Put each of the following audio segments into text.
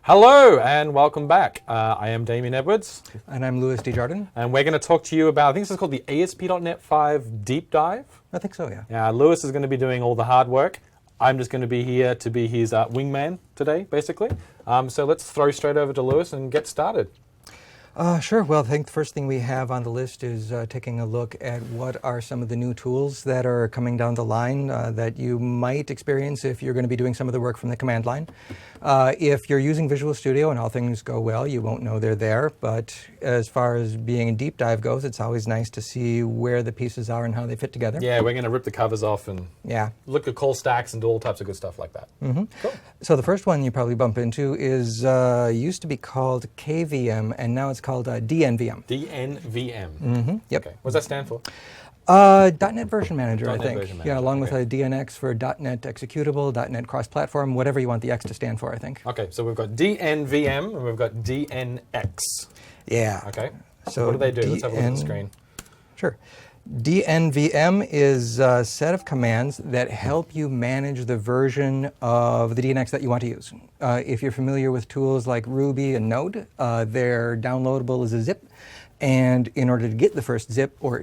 Hello and welcome back. I am Damien Edwards. And I'm Louis Desjardins. And we're going to talk to you about, I think this is called the ASP.NET 5 Deep Dive. I think so, yeah. Now, Louis is going to be doing all the hard work. I'm just going to be here to be his wingman today, basically. So let's throw straight over to Louis and get started. Sure. Well, I think the first thing we have on the list is taking a look at what are some of the new tools that are coming down the line that you might experience if you're going to be doing some of the work from the command line. If you're using Visual Studio and all things go well, you won't know they're there. But as far as being a deep dive goes, it's always nice to see where the pieces are and how they fit together. Yeah, we're going to rip the covers off and look at call stacks and do all types of good stuff like that. Mm-hmm. Cool. So the first one you probably bump into is used to be called KVM, and now it's called DNVM. DNVM. Mm-hmm. Yep. Okay. What does that stand for? .NET Version Manager, I think. Version Manager. Yeah, along with a DNX for .NET Executable, .NET Cross-Platform, whatever you want the X to stand for, I think. Okay, so we've got DNVM and we've got DNX. Yeah. Okay. So what do they do? Let's have a look at the screen. Sure. DNVM is a set of commands that help you manage the version of the DNX that you want to use. If you're familiar with tools like Ruby and Node, they're downloadable as a zip. And in order to get the first zip or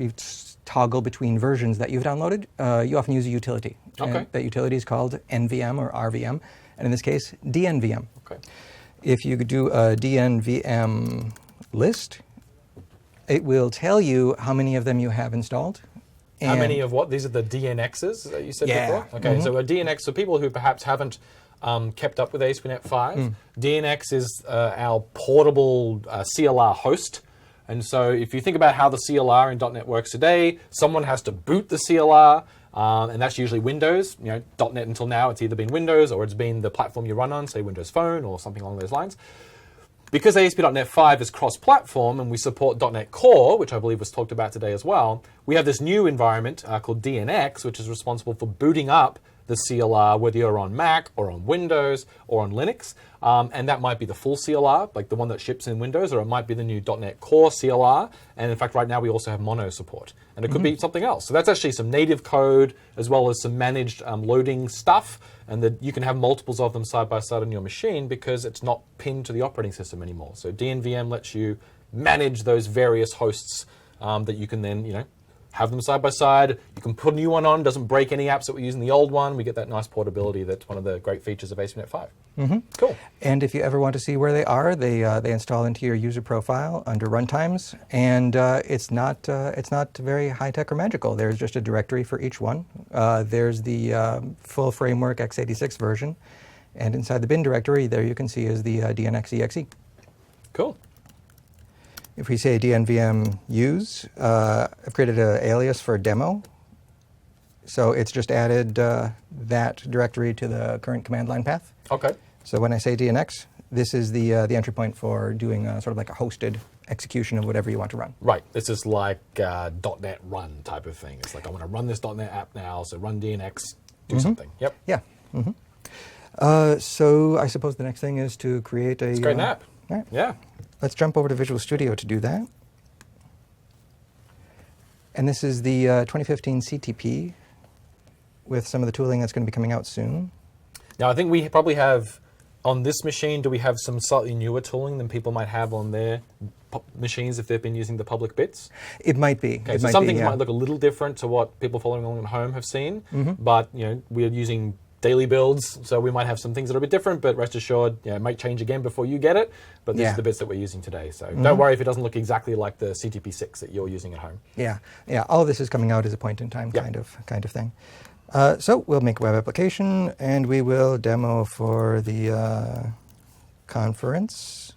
toggle between versions that you've downloaded, you often use a utility. Okay. And that utility is called NVM or RVM, and in this case, DNVM. Okay. If you do a DNVM list, it will tell you how many of them you have installed. How many of what? These are the DNXs that you said before? Okay, Mm-hmm. so a DNX, so people who perhaps haven't kept up with ASP.NET 5, DNX is our portable CLR host. And so if you think about how the CLR in .NET works today, someone has to boot the CLR, and that's usually Windows. You know, .NET until now, it's either been Windows or it's been the platform you run on, say Windows Phone or something along those lines. Because ASP.NET 5 is cross-platform and we support .NET Core, which I believe was talked about today as well, we have this new environment called DNX, which is responsible for booting up the CLR, whether you're on Mac or on Windows or on Linux. And that might be the full CLR, like the one that ships in Windows, or it might be the new .NET Core CLR. And in fact, right now we also have mono support. And it could be something else. So that's actually some native code as well as some managed loading stuff. And that you can have multiples of them side by side on your machine because it's not pinned to the operating system anymore. So DNVM lets you manage those various hosts that you can then, have them side by side. You can put a new one on, doesn't break any apps that were using the old one. We get that nice portability. That's one of the great features of ASP.NET 5. Mm-hmm. Cool. And if you ever want to see where they are, they install into your user profile under runtimes, and it's not very high tech or magical. There's just a directory for each one. There's the full framework x86 version, and inside the bin directory, there you can see is the DNX-EXE. Cool. If we say DNVM use, I've created an alias for demo. So it's just added that directory to the current command line path. Okay. So when I say DNX, this is the entry point for doing sort of like a hosted execution of whatever you want to run. Right. This is like .NET run type of thing. It's like I want to run this .NET app now, so run DNX, do something. Yep. Yeah. Mm-hmm. So I suppose the next thing is to create a... It's a great app. Right. Yeah. Let's jump over to Visual Studio to do that. And this is the 2015 CTP with some of the tooling that's going to be coming out soon. Now, I think we probably have, on this machine, do we have some slightly newer tooling than people might have on their machines if they've been using the public bits? It might be. Okay, so some things might look a little different to what people following along at home have seen, but we're using daily builds, so we might have some things that are a bit different, but rest assured, it might change again before you get it, but these are the bits that we're using today. So don't worry if it doesn't look exactly like the CTP6 that you're using at home. Yeah, all of this is coming out as a point-in-time kind of thing. So we'll make a web application, and we will demo for the conference.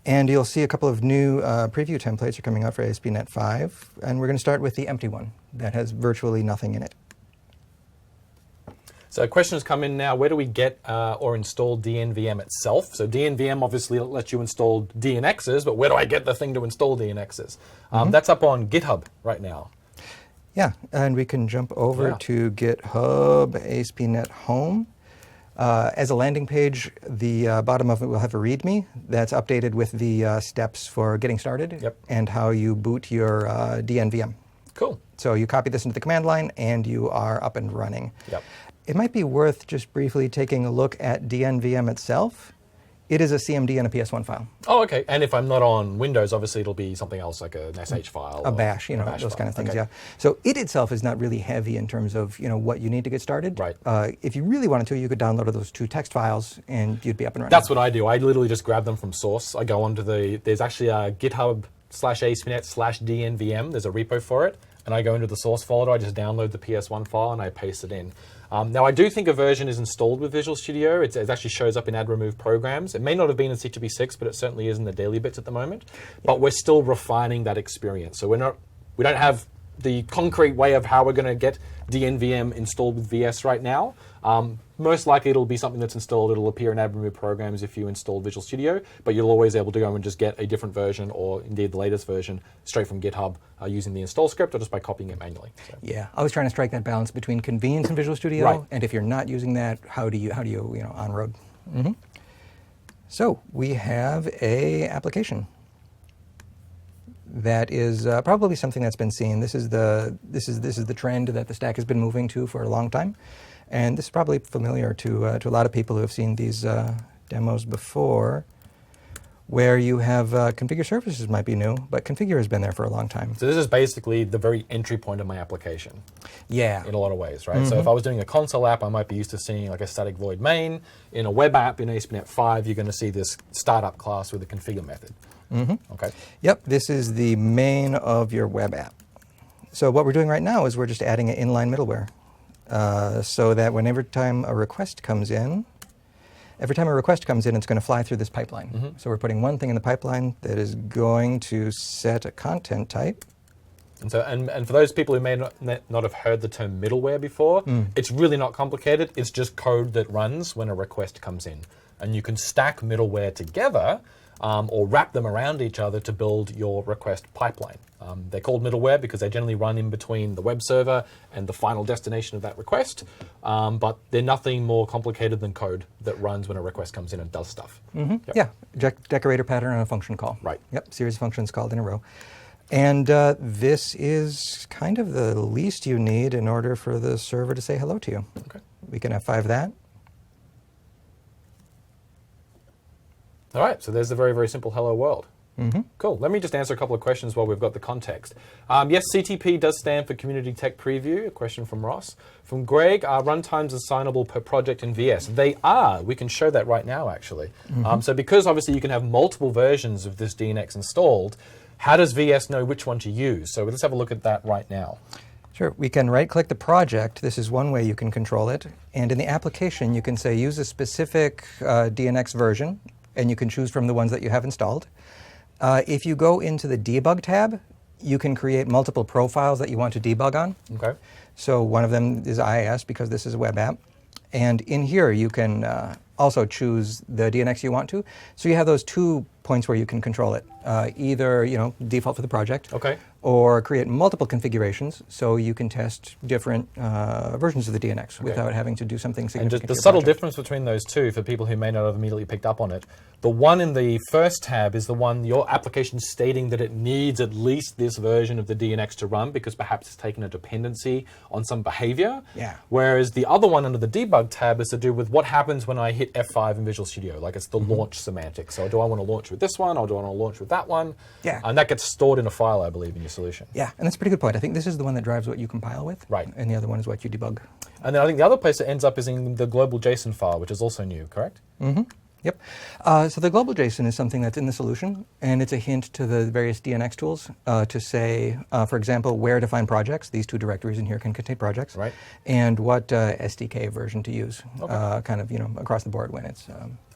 And you'll see a couple of new preview templates are coming out for ASP.NET 5, and we're going to start with the empty one that has virtually nothing in it. So questions come in now, where do we get or install DNVM itself? So DNVM obviously lets you install DNXs, but where do I get the thing to install DNXs? That's up on GitHub right now. Yeah, and we can jump over to GitHub, ASP.NET Home. As a landing page, the bottom of it will have a README that's updated with the steps for getting started and how you boot your DNVM. Cool. So you copy this into the command line, and you are up and running. Yep. it might be worth just briefly taking a look at DNVM itself. It is a CMD and a PS1 file. Oh, okay. And if I'm not on Windows, obviously it'll be something else like an SH file. A bash, you know, bash those file. kind of things, Okay. yeah. So it itself is not really heavy in terms of, you know, what you need to get started. Right. If you really wanted to, you could download those 2 text files and you'd be up and running. That's what I do. I literally just grab them from source. I go onto there's actually a GitHub/ASP.NET/DNVM. There's a repo for it. And I go into the source folder, I just download the PS1 file and I paste it in. Now I do think a version is installed with Visual Studio. It actually shows up in add remove programs. It may not have been in C2B6, but it certainly is in the daily bits at the moment. But we're still refining that experience. So we don't have the concrete way of how we're going to get DNVM installed with VS right now. Most likely it'll be something that's installed. It'll appear in add remove programs if you install Visual Studio, but you'll always be able to go and just get a different version or indeed the latest version straight from GitHub using the install script or just by copying it manually. So. Yeah, I was trying to strike that balance between convenience in Visual Studio, Right. and if you're not using that, how do you on-road? Mm-hmm. So we have a application that is probably something that's been seen. This is the trend that the stack has been moving to for a long time, and this is probably familiar to a lot of people who have seen these demos before, where you have configure services might be new, but configure has been there for a long time. So this is basically the very entry point of my application. Yeah. In a lot of ways, right? So if I was doing a console app, I might be used to seeing like a static void main. In a web app, in ASP.NET 5, you're going to see this startup class with a configure method. Okay. Yep, this is the main of your web app. So what we're doing right now is we're just adding an inline middleware so that whenever time a request comes in, it's going to fly through this pipeline. So we're putting one thing in the pipeline that is going to set a content type. And so, and for those people who may not have heard the term middleware before, it's really not complicated. It's just code that runs when a request comes in. And you can stack middleware together or wrap them around each other to build your request pipeline. They're called middleware because they generally run in between the web server and the final destination of that request, but they're nothing more complicated than code that runs when a request comes in and does stuff. Yep. Yeah, decorator pattern on a function call. Right. Yep, series of functions called in a row. And this is kind of the least you need in order for the server to say hello to you. Okay. We can F5 that. All right, so there's the very, very simple hello world. Cool. Let me just answer a couple of questions while we've got the context. Yes, CTP does stand for Community Tech Preview, a question from Ross. From Greg, are runtimes assignable per project in VS? They are. We can show that right now, actually. So because obviously you can have multiple versions of this DNX installed, how does VS know which one to use? So let's have a look at that right now. Sure. We can right-click the project. This is one way you can control it. And in the application, you can say use a specific DNX version, and you can choose from the ones that you have installed. If you go into the debug tab, you can create multiple profiles that you want to debug on. Okay. So one of them is IIS because this is a web app. And in here, you can also choose the DNX you want to. So you have those 2 points where you can control it. Either, default for the project. Okay. Or create multiple configurations so you can test different versions of the DNX without having to do something significant. And just the subtle difference between those two, for people who may not have immediately picked up on it, the one in the first tab is the one your application stating that it needs at least this version of the DNX to run because perhaps it's taken a dependency on some behavior. Yeah. Whereas the other one under the debug tab is to do with what happens when I hit F5 in Visual Studio. Like it's the launch semantic. So do I want to launch with this one or do I want to launch with that one? Yeah. And that gets stored in a file, I believe, in your solution. Yeah, and that's a pretty good point. I think this is the one that drives what you compile with. Right. And the other one is what you debug. And then I think the other place it ends up is in the global JSON file, which is also new, correct? Yep. So the global JSON is something that's in the solution, and it's a hint to the various DNX tools to say, for example, where to find projects. These 2 directories in here can contain projects. Right. And what SDK version to use, kind of, across the board when it's...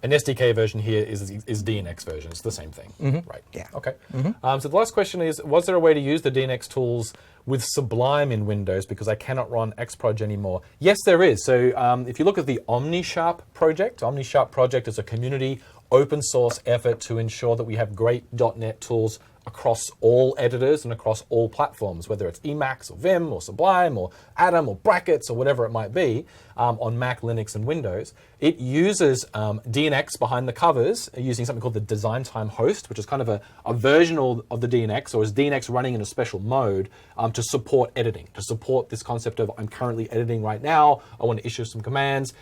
An SDK version here is DNX version. It's the same thing, right? Yeah. Okay. So the last question is, was there a way to use the DNX tools with Sublime in Windows because I cannot run Xproj anymore? Yes, there is. So if you look at the OmniSharp project is a community open source effort to ensure that we have great .NET tools across all editors and across all platforms, whether it's Emacs or Vim or Sublime or Atom or Brackets or whatever it might be, on Mac, Linux, and Windows. It uses DNX behind the covers using something called the design time host, which is kind of a version of the DNX, or is DNX running in a special mode to support editing, to support this concept of I'm currently editing right now, I want to issue some commands.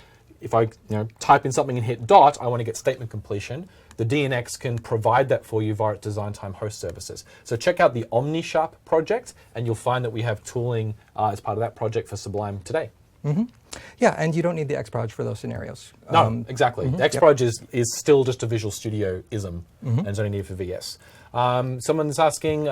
If I type in something and hit dot, I want to get statement completion. The DNX can provide that for you via design time host services. So check out the OmniSharp project, and you'll find that we have tooling as part of that project for Sublime today. Mm-hmm. Yeah, and you don't need the Xproj for those scenarios. No, exactly. The Xproj is still just a Visual Studio-ism, and it's only needed for VS. Someone's asking,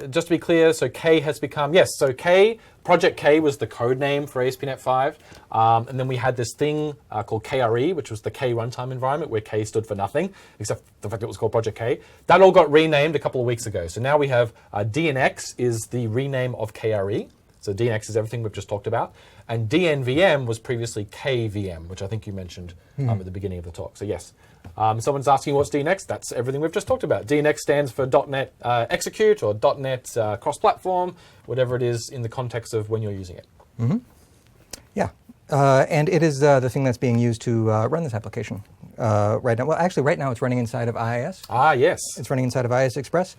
just to be clear, so K has become, yes, so K, Project K was the code name for ASP.NET 5, and then we had this thing called KRE, which was the K runtime environment, where K stood for nothing, except the fact it was called Project K. That all got renamed a couple of weeks ago. So now we have DNX is the rename of KRE, so DNX is everything we've just talked about, and DNVM was previously KVM, which I think you mentioned at the beginning of the talk. So yes. Someone's asking what's DNX. That's everything we've just talked about. DNX stands for .NET Execute or .NET Cross-Platform, whatever it is in the context of when you're using it. Mm-hmm. Yeah, and it is the thing that's being used to run this application right now. Well, actually, right now it's running inside of IIS. Ah, yes. It's running inside of IIS Express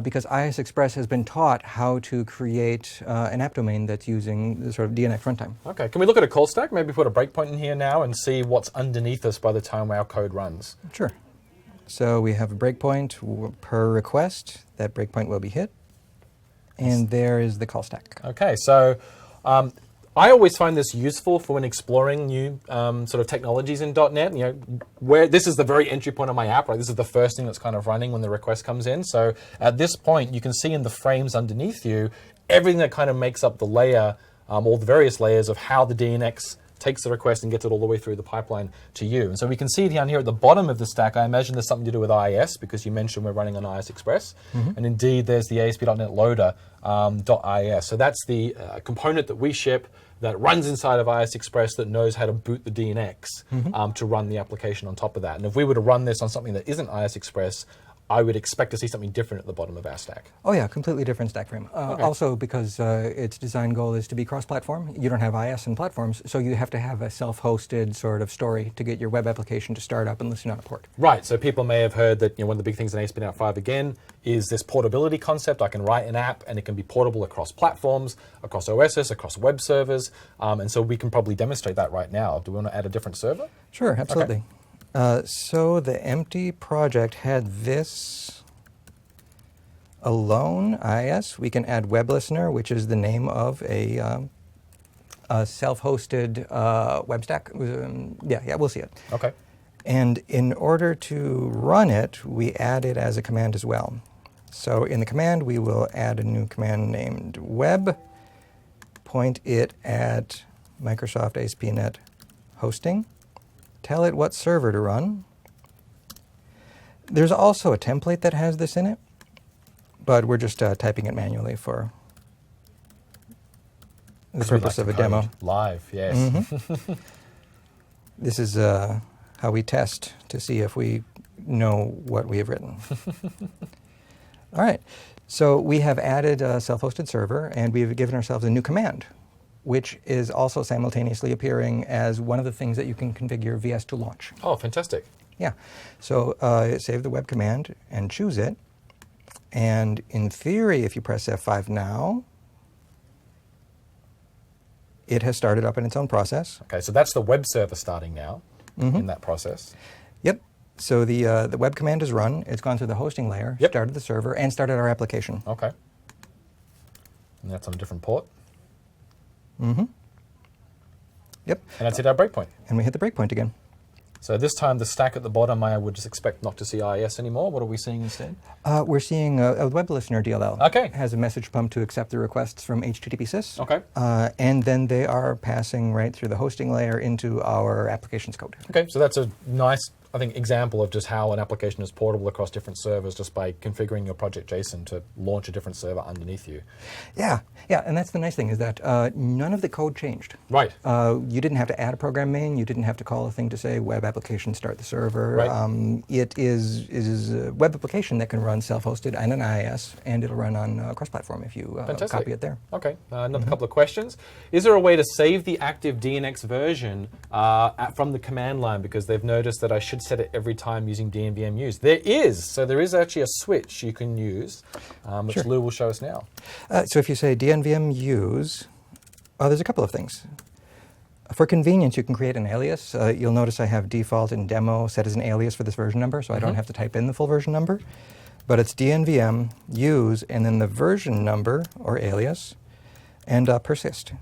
because IIS Express has been taught how to create an app domain that's using the sort of DNX runtime. Okay, can we look at a call stack? Maybe put a breakpoint in here now and see what's underneath us by the time our code runs. Sure. So we have a breakpoint per request. That breakpoint will be hit. And there is the call stack. Okay, so I always find this useful for when exploring new sort of technologies in .NET. Where this is the very entry point of my app, right? This is the first thing that's kind of running when the request comes in. So at this point, you can see in the frames underneath you everything that kind of makes up the layer, all the various layers of how the DNX takes the request and gets it all the way through the pipeline to you. And so we can see down here at the bottom of the stack, I imagine there's something to do with IIS because you mentioned we're running on IIS Express. And indeed, there's the ASP.NET Loader .IIS. So that's the component that we ship that runs inside of IIS Express that knows how to boot the DNX to run the application on top of that. And if we were to run this on something that isn't IIS Express, I would expect to see something different at the bottom of our stack. Oh yeah, completely different stack frame. Okay. Also because its design goal is to be cross-platform. You don't have IIS in platforms, so you have to have a self-hosted sort of story to get your web application to start up and listen on a port. Right, so people may have heard that one of the big things in ASP.NET 5 again is this portability concept. I can write an app and it can be portable across platforms, across OSs, across web servers, and so we can probably demonstrate that right now. Do we want to add a different server? Sure, absolutely. Okay. So the empty project had this alone, IIS. We can add Web Listener, which is the name of a self-hosted web stack. Yeah, we'll see it. Okay. And in order to run it, we add it as a command as well. So in the command, we will add a new command named web, point it at Microsoft ASP.NET Hosting, tell it what server to run. There's also a template that has this in it, but we're just typing it manually for the purpose of a demo. Live, yes. Mm-hmm. This is how we test to see if we know what we have written. All right, so we have added a self-hosted server, and we've given ourselves a new command, which is also simultaneously appearing as one of the things that you can configure VS to launch. Oh, fantastic. Yeah. So save the web command and choose it. And in theory, if you press F5 now, it has started up in its own process. Okay, so that's the web server starting now in that process. Yep. So the web command is run. It's gone through the hosting layer, started the server, and started our application. Okay. And that's on a different port. Mm-hmm. Yep. And that's hit our breakpoint. And we hit the breakpoint again. So this time the stack at the bottom, I would just expect not to see IIS anymore. What are we seeing instead? We're seeing a web listener DLL. Okay. Has a message pump to accept the requests from HTTP sys. Okay. And then they are passing right through the hosting layer into our application's code. Okay, so that's a nice I think, example of just how an application is portable across different servers just by configuring your project JSON to launch a different server underneath you. Yeah, and that's the nice thing is that none of the code changed. Right. You didn't have to add a program main. You didn't have to call a thing to say web application start the server. Right. It is a web application that can run self-hosted and an IIS, and it'll run on cross-platform if you copy it there. Okay, another couple of questions. Is there a way to save the active DNX version from the command line, because they've noticed that I should set it every time using dnvm use? There is. So there is actually a switch you can use, which Sure. Lou will show us now. So if you say dnvm use, there's a couple of things. For convenience, you can create an alias. You'll notice I have default and demo set as an alias for this version number, so I don't have to type in the full version number. But it's dnvm use and then the version number or alias and persist.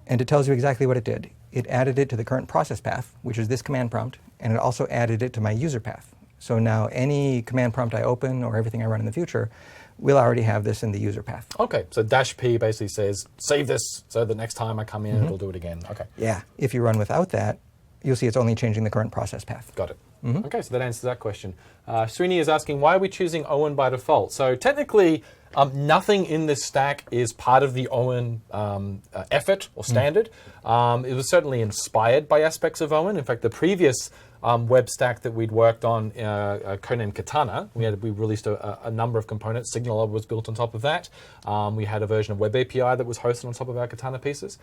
And it tells you exactly what it did. It added it to the current process path, which is this command prompt, and it also added it to my user path. So now any command prompt I open or everything I run in the future will already have this in the user path. Okay, so -p basically says, save this, so the next time I come in, it'll do it again. Okay. Yeah. If you run without that, you'll see it's only changing the current process path. Got it. Okay, so that answers that question. Srini is asking, why are we choosing Owen by default? So technically, nothing in this stack is part of the Owen effort or standard. It was certainly inspired by aspects of Owen. In fact, the previous web stack that we'd worked on, codenamed Katana, we released a number of components. Signal was built on top of that. We had a version of Web API that was hosted on top of our Katana pieces.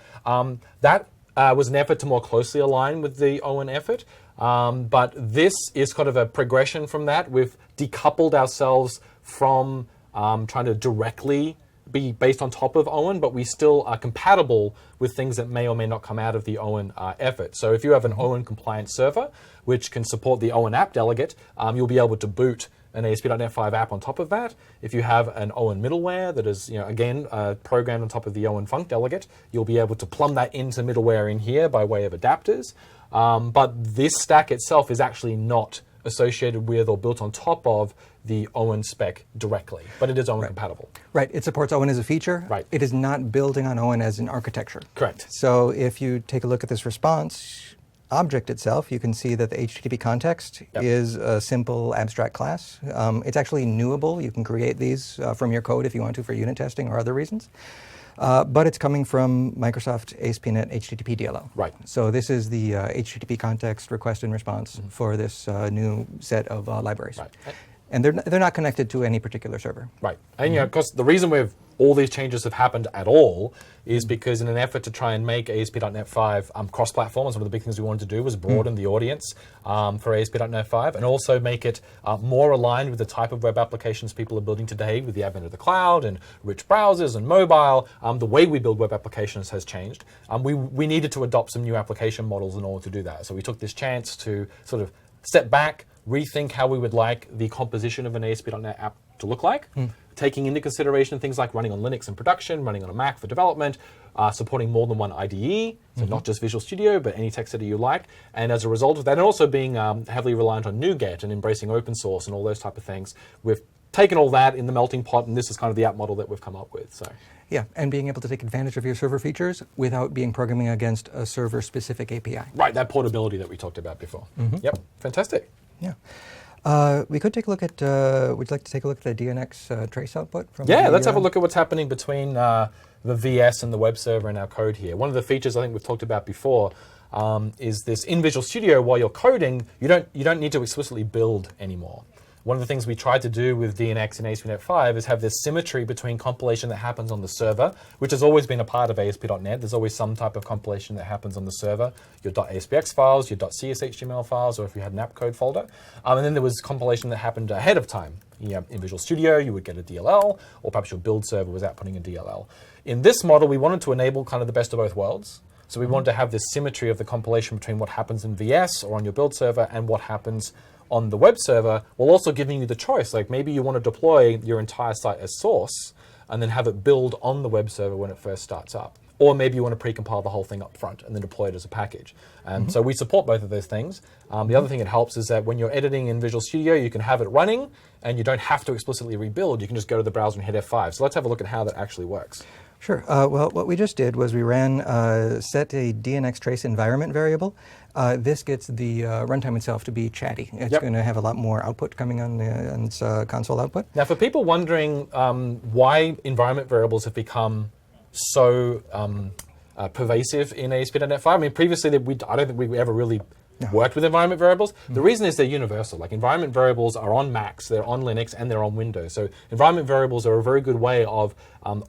That was an effort to more closely align with the Owen effort. But this is kind of a progression from that. We've decoupled ourselves from trying to directly be based on top of Owen, but we still are compatible with things that may or may not come out of the Owen effort. So if you have an Owen compliant server, which can support the Owen app delegate, you'll be able to boot an ASP.NET 5 app on top of that. If you have an Owen middleware that is, again, programmed on top of the Owen func delegate, you'll be able to plumb that into middleware in here by way of adapters. But this stack itself is actually not associated with or built on top of the Owen spec directly, but it is Owen compatible. Right, it supports Owen as a feature. Right. It is not building on Owen as an architecture. Correct. So if you take a look at this response object itself, you can see that the HTTP context is a simple abstract class. It's actually newable. You can create these from your code if you want to for unit testing or other reasons. But it's coming from Microsoft ASP.NET HTTP DLL. Right. So this is the HTTP context request and response for this new set of libraries. Right. And they're not connected to any particular server. Right. And of course, the reason all these changes have happened at all is because in an effort to try and make ASP.NET 5 cross-platform, one of the big things we wanted to do was broaden the audience for ASP.NET 5 and also make it more aligned with the type of web applications people are building today with the advent of the cloud and rich browsers and mobile. The way we build web applications has changed. We needed to adopt some new application models in order to do that. So we took this chance to sort of step back, rethink how we would like the composition of an ASP.NET app to look like, taking into consideration things like running on Linux in production, running on a Mac for development, supporting more than one IDE, so not just Visual Studio, but any text editor you like. And as a result of that, and also being heavily reliant on NuGet and embracing open source and all those type of things, we've taken all that in the melting pot, and this is kind of the app model that we've come up with. So. Yeah, and being able to take advantage of your server features without being programming against a server-specific API. Right, that portability that we talked about before. Yep, fantastic. Yeah. We could take a look at, would you like to take a look at the DNX trace output? From Let's have a look at what's happening between the VS and the web server in our code here. One of the features I think we've talked about before is this in Visual Studio, while you're coding, you don't need to explicitly build anymore. One of the things we tried to do with DNX and ASP.NET 5 is have this symmetry between compilation that happens on the server, which has always been a part of ASP.NET. There's always some type of compilation that happens on the server, your .aspx files, your .cshtml files, or if you had an app code folder. And then there was compilation that happened ahead of time. In Visual Studio, you would get a DLL, or perhaps your build server was outputting a DLL. In this model, we wanted to enable kind of the best of both worlds. So we wanted to have this symmetry of the compilation between what happens in VS or on your build server and what happens on the web server, while also giving you the choice. Like maybe you want to deploy your entire site as source and then have it build on the web server when it first starts up. or maybe you want to precompile the whole thing up front and then deploy it as a package. So we support both of those things. The other thing it helps is that when you're editing in Visual Studio, you can have it running and you don't have to explicitly rebuild. You can just go to the browser and hit F5. So let's have a look at how that actually works. Sure. Well, what we just did was we ran set a DNX trace environment variable. This gets the runtime itself to be chatty. It's going to have a lot more output coming on its console output. Now, for people wondering why environment variables have become so pervasive in ASP.NET 5, I mean, previously I don't think we ever really worked with environment variables. The reason is they're universal. Like environment variables are on Macs, they're on Linux, and they're on Windows. So environment variables are a very good way of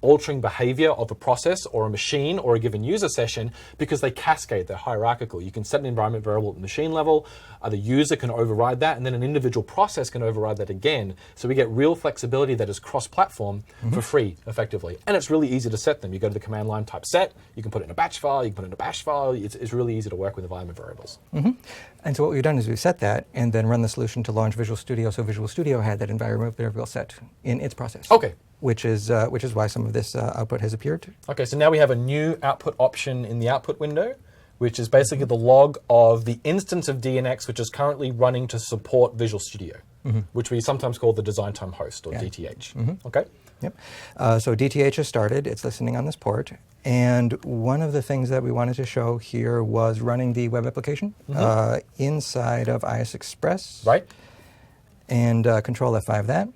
altering behavior of a process or a machine or a given user session because they cascade, they're hierarchical. You can set an environment variable at the machine level, the user can override that, and then an individual process can override that again. So we get real flexibility that is cross-platform for free, effectively. And it's really easy to set them. You go to the command line, type set, you can put it in a batch file, you can put it in a bash file. It's really easy to work with environment variables. And so what we've done is we've set that and then run the solution to launch Visual Studio. So Visual Studio had that environment variable set in its process. Okay. Which is why some of this output has appeared. Okay, so now we have a new output option in the output window, which is basically the log of the instance of DNX, which is currently running to support Visual Studio, which we sometimes call the design time host, or DTH. Okay? Yep. So DTH has started. It's listening on this port. And one of the things that we wanted to show here was running the web application inside of IS Express. Right. And Control F5 that.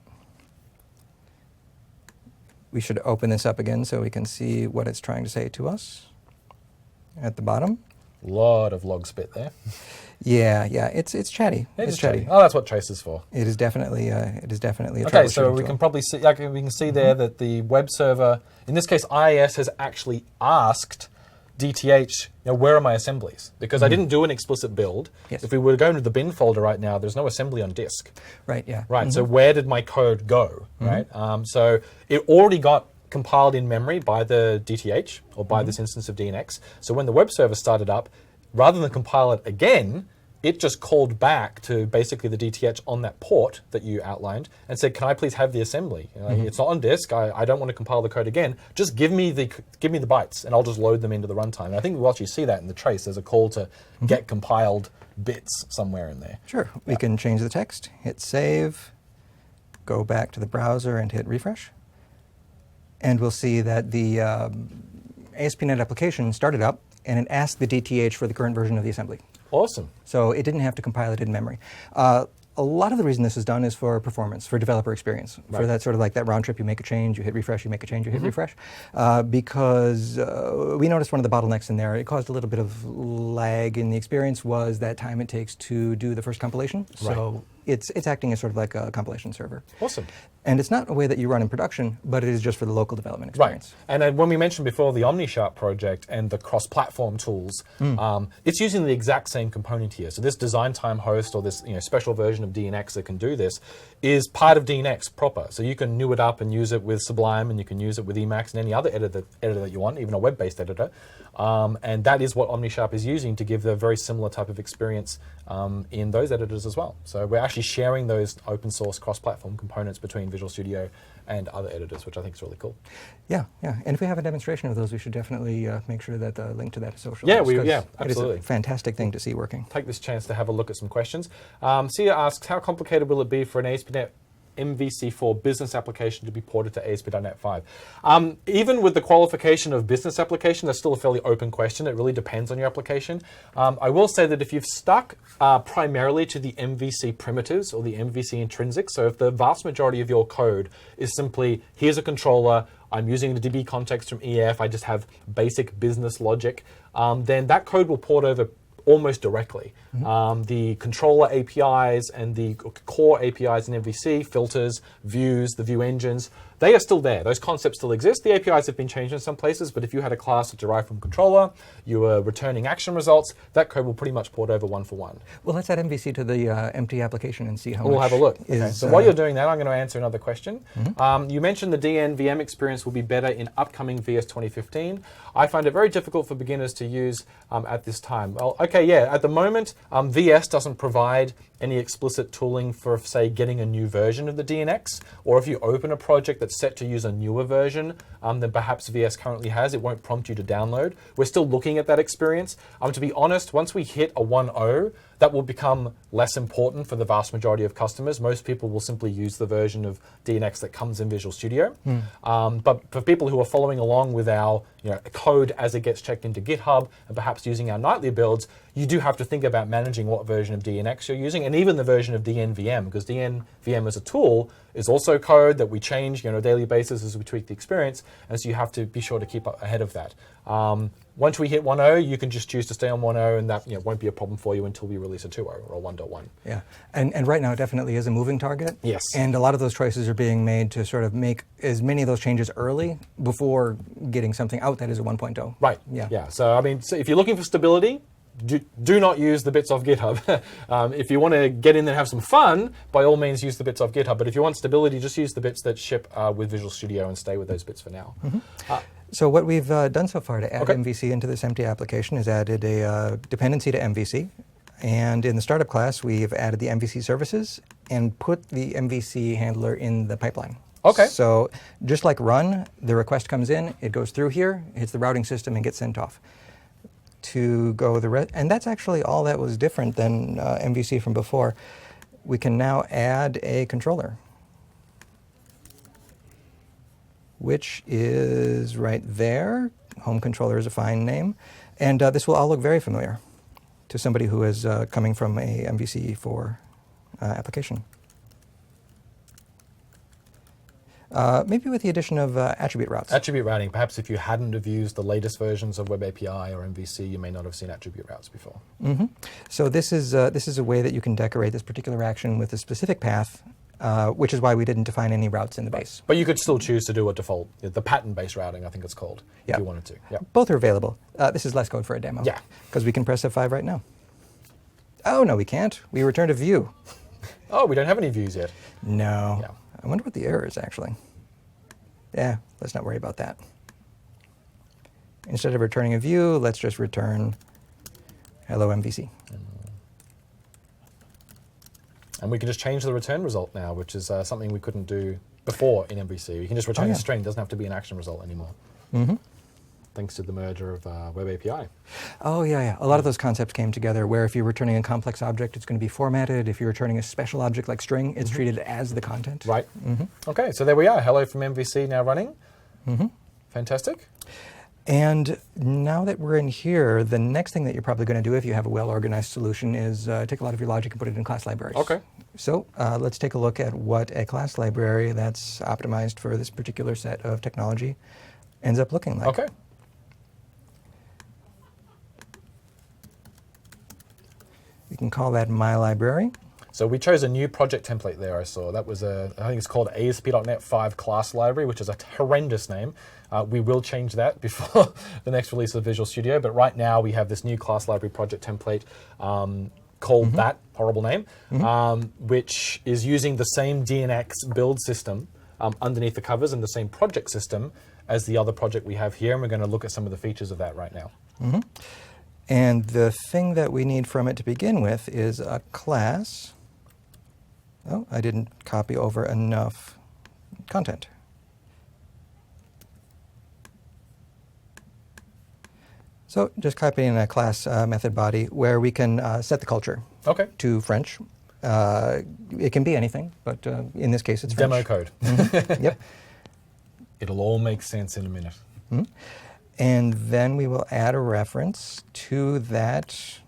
We should open this up again so we can see what it's trying to say to us at the bottom. A lot of log spit there. Yeah, it's chatty. It's chatty. Oh, that's what trace is for. It is definitely a okay, so we can probably see, we can see there that the web server, in this case IIS, has actually asked DTH, where are my assemblies? Because I didn't do an explicit build. Yes. If we were going to the bin folder right now, there's no assembly on disk. Right, yeah. Right, so where did my code go, right? So it already got compiled in memory by the DTH, or by this instance of DNX. So when the web server started up, rather than compile it again, it just called back to basically the DTH on that port that you outlined and said, can I please have the assembly? It's not on disk. I don't want to compile the code again. Just give me the bytes and I'll just load them into the runtime. And I think we'll actually see that in the trace. There's a call to get compiled bits somewhere in there. Sure. We can change the text, hit save, go back to the browser and hit refresh. And we'll see that the ASP.NET application started up and it asked the DTH for the current version of the assembly. Awesome. So it didn't have to compile it in memory. A lot of the reason this is done is for performance, for developer experience, for that sort of like that round trip, you make a change, you hit refresh, you make a change, you hit refresh. Because we noticed one of the bottlenecks in there, it caused a little bit of lag in the experience was that time it takes to do the first compilation. So it's acting as sort of like a compilation server. Awesome. And it's not a way that you run in production, but it is just for the local development experience. Right. And when we mentioned before the OmniSharp project and the cross-platform tools, it's using the exact same component here. So this design time host or this special version of DNX that can do this is part of DNX proper. So you can new it up and use it with Sublime, and you can use it with Emacs and any other editor that you want, even a web-based editor. And that is what OmniSharp is using to give the very similar type of experience in those editors as well. So we're actually sharing those open source cross-platform components between Visual Studio and other editors, which I think is really cool. Yeah. And if we have a demonstration of those, we should definitely make sure that the link to that is social. Yeah, absolutely. It is a fantastic thing to see working. Take this chance to have a look at some questions. Sia asks, how complicated will it be for an ASP.NET MVC4 business application to be ported to ASP.NET 5. Even with the qualification of business application, that's still a fairly open question. It really depends on your application. I will say that if you've stuck primarily to the MVC primitives or the MVC intrinsics, so if the vast majority of your code is simply, here's a controller, I'm using the DB context from EF, I just have basic business logic, then that code will port over almost directly. The controller APIs and the core APIs in MVC, filters, views, the view engines, they are still there. Those concepts still exist. The APIs have been changed in some places, but if you had a class that derived from controller, you were returning action results, that code will pretty much port over one for one. Well, let's add MVC to the empty application and see how we'll much have a look. Okay. So while you're doing that, I'm going to answer another question. You mentioned the DN VM experience will be better in upcoming VS 2015. I find it very difficult for beginners to use at this time. Well, okay, yeah, at the moment, VS doesn't provide any explicit tooling for, say, getting a new version of the DNX, or if you open a project that's set to use a newer version than perhaps VS currently has, it won't prompt you to download. We're still looking at that experience. To be honest, once we hit a 1.0, that will become less important for the vast majority of customers. Most people will simply use the version of DNX that comes in Visual Studio. But for people who are following along with our code as it gets checked into GitHub and perhaps using our nightly builds, you do have to think about managing what version of DNX you're using, and even the version of DNVM, because DNVM as a tool is also code that we change on a daily basis as we tweak the experience, and so you have to be sure to keep up ahead of that. Once we hit 1.0, you can just choose to stay on 1.0, and that won't be a problem for you until we release a 2.0 or a 1.1. Yeah, and right now it definitely is a moving target. Yes. And a lot of those choices are being made to sort of make as many of those changes early before getting something out that is a 1.0. Right. Yeah. So if you're looking for stability, do not use the bits off GitHub. If you want to get in there and have some fun, by all means use the bits off GitHub. But if you want stability, just use the bits that ship with Visual Studio and stay with those bits for now. So what we've done so far to add MVC into this empty application is added a dependency to MVC. And in the startup class, we've added the MVC services and put the MVC handler in the pipeline. Okay. So just like run, the request comes in, it goes through here, hits the routing system, and gets sent off. To go the rest, and that's actually all that was different than MVC from before. We can now add a controller, which is right there. Home controller is a fine name, and this will all look very familiar to somebody who is coming from a MVC4 application. Maybe with the addition of attribute routes. Attribute routing. Perhaps if you hadn't have used the latest versions of Web API or MVC, you may not have seen attribute routes before. So this is a way that you can decorate this particular action with a specific path, which is why we didn't define any routes in the base. But you could still choose to do a default, the pattern-based routing, I think it's called, if you wanted to. Yeah. Both are available. This is less code for a demo. Yeah. Because we can press F5 right now. Oh, no, we can't. We returned a view. Oh, we don't have any views yet. No. Yeah. I wonder what the error is, actually. Yeah, let's not worry about that. Instead of returning a view, let's just return hello MVC. And we can just change the return result now, which is something we couldn't do before in MVC. You can just return a string. It doesn't have to be an action result anymore. Thanks to the merger of Web API. Oh, yeah. A lot of those concepts came together where if you're returning a complex object, it's going to be formatted. If you're returning a special object like string, it's treated as the content. Right. Okay, so there we are. Hello from MVC now running. Fantastic. And now that we're in here, the next thing that you're probably going to do if you have a well-organized solution is take a lot of your logic and put it in class libraries. Okay. So let's take a look at what a class library that's optimized for this particular set of technology ends up looking like. Okay. We can call that my library. So we chose a new project template there, I saw. That was I think it's called ASP.NET 5 class library, which is a horrendous name. We will change that before the next release of Visual Studio, but right now we have this new class library project template called that horrible name, which is using the same DNX build system underneath the covers and the same project system as the other project we have here, and we're going to look at some of the features of that right now. And the thing that we need from it to begin with is a class. Oh, I didn't copy over enough content. So just copying a class method body where we can set the culture to French. It can be anything, but in this case it's French. Demo code. Yep. It'll all make sense in a minute. And then we will add a reference to that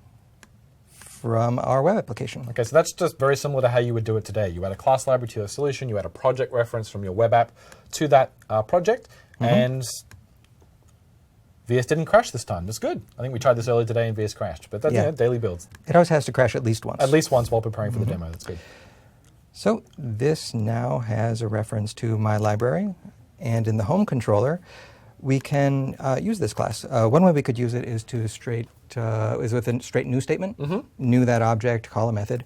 from our web application. Okay, so that's just very similar to how you would do it today. You add a class library to your solution, you add a project reference from your web app to that project, and VS didn't crash this time. That's good. I think we tried this earlier today and VS crashed, but that's daily builds. It always has to crash at least once. At least once while preparing for the demo. That's good. So this now has a reference to my library, and in the home controller, we can use this class. One way we could use it is to is with a straight new statement. New that object, call a method.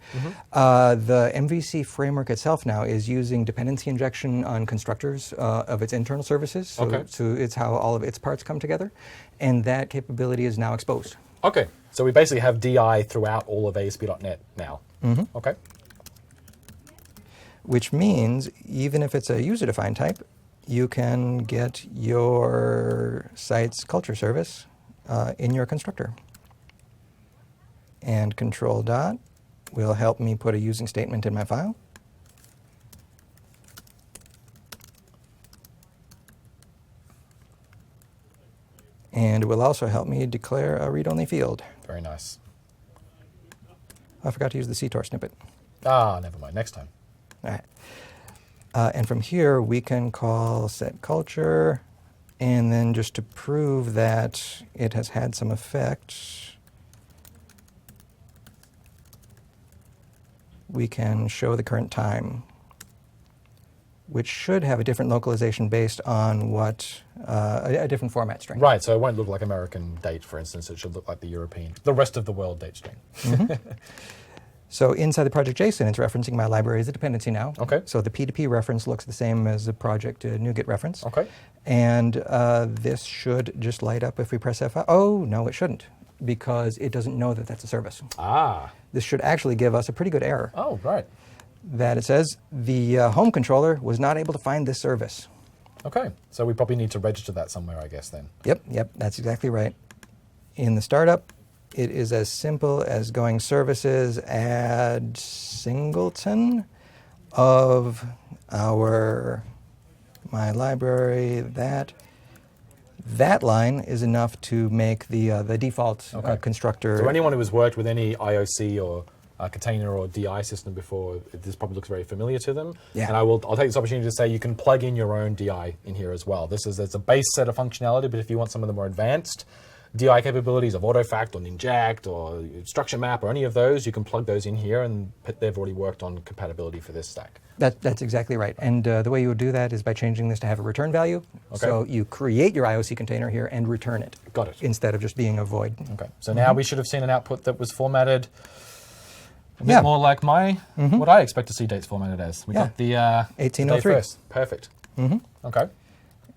The MVC framework itself now is using dependency injection on constructors of its internal services. So it's how all of its parts come together. And that capability is now exposed Okay, so we basically have DI throughout all of ASP.NET now. Okay. Which means even if it's a user-defined type, you can get your site's culture service in your constructor. And control dot will help me put a using statement in my file. And it will also help me declare a read-only field. Very nice. I forgot to use the CTOR snippet. Ah, never mind. Next time. All right. And from here, we can call set culture. And then just to prove that it has had some effect, we can show the current time, which should have a different localization based on what a different format string. Right, so it won't look like American date, for instance. It should look like the rest of the world date string. So inside the project JSON, it's referencing my library as a dependency now. Okay. So the P2P reference looks the same as the project NuGet reference. Okay. And this should just light up if we press F5. Oh, no, it shouldn't, because it doesn't know that that's a service. Ah. This should actually give us a pretty good error. Oh, right. That it says the home controller was not able to find this service. Okay, so we probably need to register that somewhere, I guess, then. Yep, that's exactly right. In the startup, it is as simple as going services add singleton of my library. That line is enough to make the default constructor. So anyone who has worked with any IOC or Katana or DI system before, this probably looks very familiar to them. Yeah. And I'll take this opportunity to say you can plug in your own DI in here as well. There's a base set of functionality, but if you want some of the more advanced DI capabilities of autofact or ninject or structure map or any of those, you can plug those in here, and they've already worked on compatibility for this stack. That's exactly right. And the way you would do that is by changing this to have a return value. Okay. So you create your IOC container here and return it. Got it. Instead of just being a void. Okay. So now we should have seen an output that was formatted a bit more like what I expect to see dates formatted as. We got the 1803. day first. Perfect. Okay.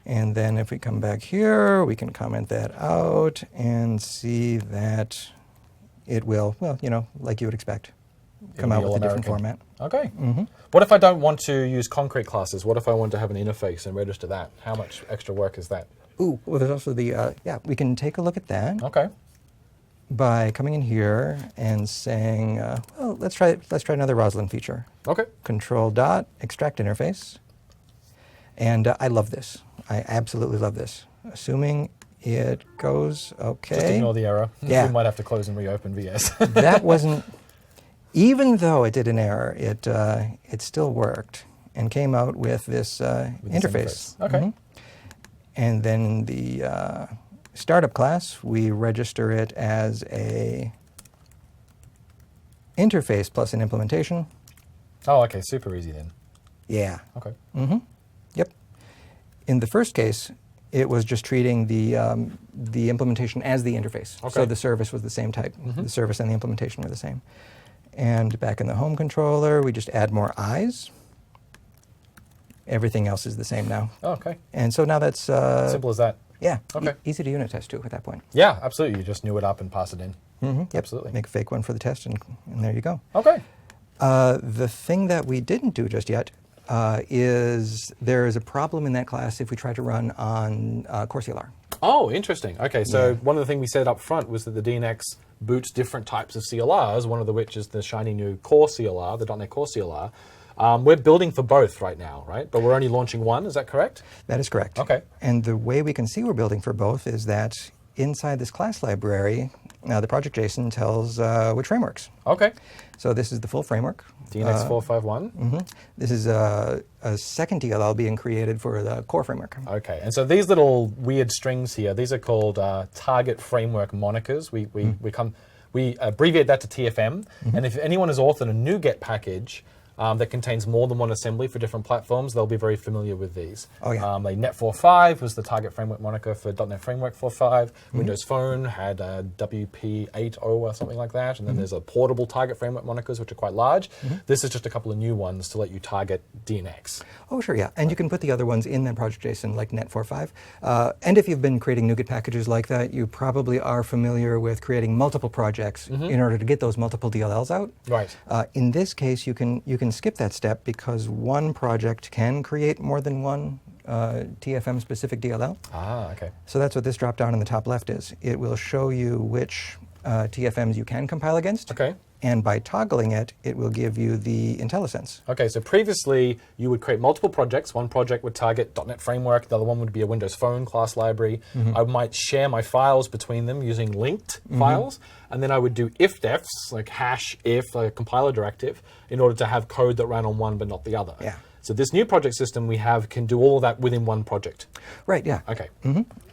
And then if we come back here, we can comment that out and see that it will, well, like you would expect, come out with a different format. Okay. What if I don't want to use concrete classes? What if I want to have an interface and register that? How much extra work is that? Ooh, well, there's also the, we can take a look at that. Okay. By coming in here and saying, well, let's try another Roslyn feature. Okay. Control dot extract interface. And I love this. I absolutely love this. Assuming it goes okay. Just ignore the error. Yeah. We might have to close and reopen VS. That wasn't, even though it did an error, it still worked and came out with this interface. Okay. And then the startup class, we register it as a interface plus an implementation. Oh, okay. Super easy then. Yeah. Okay. Yep. In the first case, it was just treating the implementation as the interface. Okay. So the service was the same type. The service and the implementation were the same. And back in the home controller, we just add more eyes. Everything else is the same now. Oh, okay. And so now that's... Simple as that. Yeah. Okay. Easy to unit test too at that point. Yeah, absolutely. You just new it up and pass it in. Yep. Absolutely. Make a fake one for the test, and there you go. Okay. The thing that we didn't do just yet is there is a problem in that class if we try to run on Core CLR. Oh, interesting. Okay, so one of the things we said up front was that the DNX boots different types of CLRs, one of which is the shiny new Core CLR, the .NET Core CLR. We're building for both right now, right? But we're only launching one, is that correct? That is correct. Okay. And the way we can see we're building for both is that inside this class library, the project JSON tells which frameworks. Okay. So this is the full framework. DNX 451. This is a second DLL being created for the core framework. Okay, and so these little weird strings here, these are called target framework monikers. We abbreviate that to TFM, and if anyone has authored a NuGet package, that contains more than one assembly for different platforms, they'll be very familiar with these. Oh, yeah. Like NET 4.5 was the target framework moniker for .NET Framework 4.5. Windows Phone had WP 8.0 or something like that. And then there's a portable target framework monikers, which are quite large. This is just a couple of new ones to let you target DNX. Oh, sure, yeah. And you can put the other ones in that project JSON, like NET 4.5. And if you've been creating NuGet packages like that, you probably are familiar with creating multiple projects in order to get those multiple DLLs out. Right. In this case, you can skip that step because one project can create more than one TFM-specific DLL. Ah, okay. So that's what this drop-down in the top left is. It will show you which TFMs you can compile against. Okay. And by toggling it, it will give you the IntelliSense. Okay, so previously you would create multiple projects. One project would target .NET Framework, the other one would be a Windows Phone class library. I might share my files between them using linked files, and then I would do if-defs, like hash if, like a compiler directive, in order to have code that ran on one but not the other. Yeah. So this new project system we have can do all of that within one project. Right, yeah. Okay.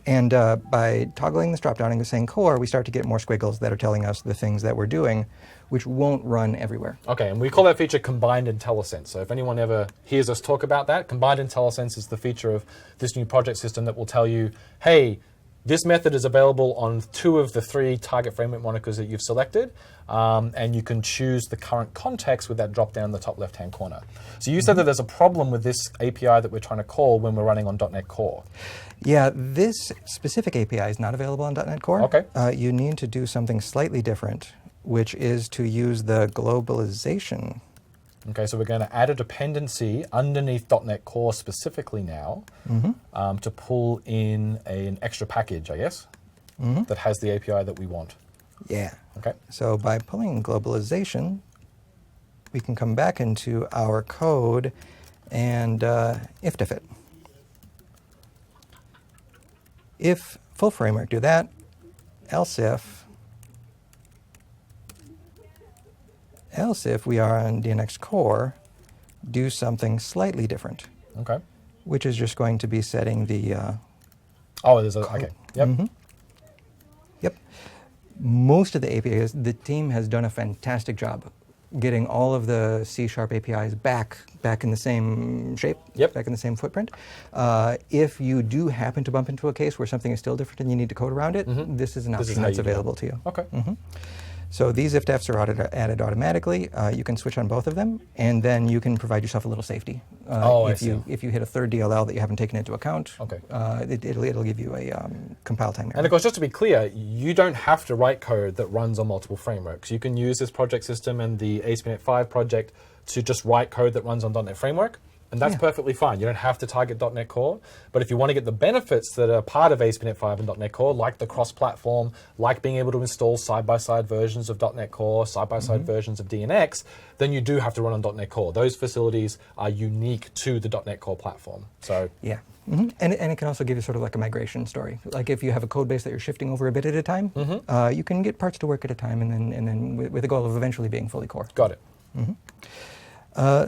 And by toggling this drop-down and saying core, we start to get more squiggles that are telling us the things that we're doing, which won't run everywhere. Okay, and we call that feature Combined IntelliSense. So if anyone ever hears us talk about that, Combined IntelliSense is the feature of this new project system that will tell you, hey, this method is available on 2 of the 3 target framework monikers that you've selected, and you can choose the current context with that drop down in the top left-hand corner. So you said that there's a problem with this API that we're trying to call when we're running on .NET Core. Yeah, this specific API is not available on .NET Core. Okay. You need to do something slightly different, which is to use the globalization. Okay, so we're going to add a dependency underneath .NET Core specifically now to pull in an extra package, I guess, that has the API that we want. Yeah. Okay. So by pulling globalization, we can come back into our code and if-def it. If full framework, do that. Else if we are on DNX Core, do something slightly different. Okay. Which is just going to be setting the oh, there's a, okay. Yep. Yep. Most of the APIs, the team has done a fantastic job getting all of the C# APIs back in the same shape, back in the same footprint. If you do happen to bump into a case where something is still different and you need to code around it, this is an option that's available to you. Okay. So these if-defs are added automatically. You can switch on both of them, and then you can provide yourself a little safety. If you hit a third DLL that you haven't taken into account, it'll give you a compile time error. And of course, just to be clear, you don't have to write code that runs on multiple frameworks. You can use this project system and the Asp Net 5 project to just write code that runs on .NET Framework. And that's perfectly fine. You don't have to target .NET Core. But if you want to get the benefits that are part of ASP.NET 5 and .NET Core, like the cross-platform, like being able to install side-by-side versions of .NET Core, side-by-side versions of DNX, then you do have to run on .NET Core. Those facilities are unique to the .NET Core platform. So yeah. And it can also give you sort of like a migration story. Like if you have a code base that you're shifting over a bit at a time, you can get parts to work at a time, and then with the goal of eventually being fully core. Got it.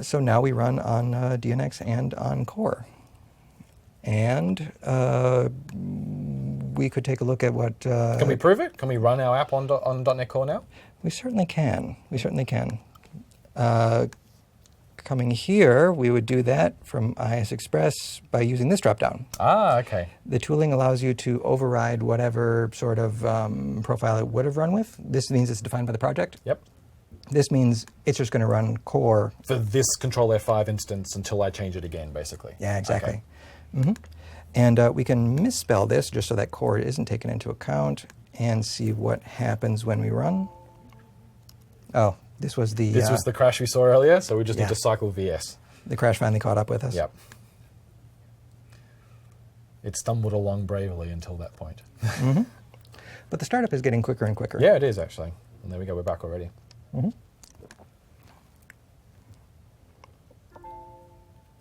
So now we run on DNX and on Core. And we could take a look at what... can we prove it? Can we run our app on .NET Core now? We certainly can. We certainly can. Coming here, we would do that from IS Express by using this dropdown. Ah, okay. The tooling allows you to override whatever sort of profile it would have run with. This means it's defined by the project. Yep. This means it's just going to run core. For this Control F5 instance until I change it again, basically. Yeah, exactly. Okay. And we can misspell this just so that core isn't taken into account and see what happens when we run. Oh, this was the... This was the crash we saw earlier, so we just need to cycle VS. The crash finally caught up with us. Yep. It stumbled along bravely until that point. But the startup is getting quicker and quicker. Yeah, it is actually. And there we go, we're back already. Oh